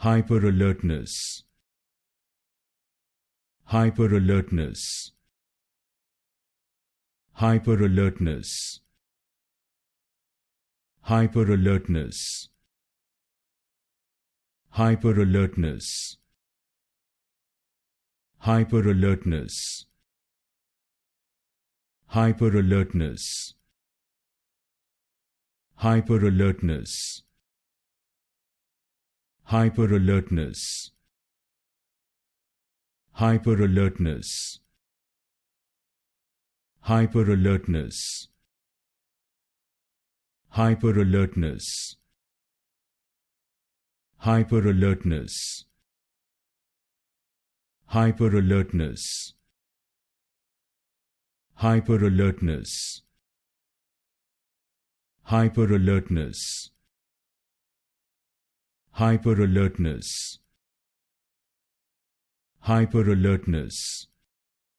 Hyperalertness. Hyperalertness. Hyperalertness. Hyperalertness. Hyperalertness. Hyperalertness. Hyperalertness. Hyperalertness. Hyperalertness. Hyperalertness. Hyperalertness. Hyperalertness. Hyperalertness. Hyperalertness. Hyperalertness. Hyperalertness. Hyperalertness. Hyperalertness.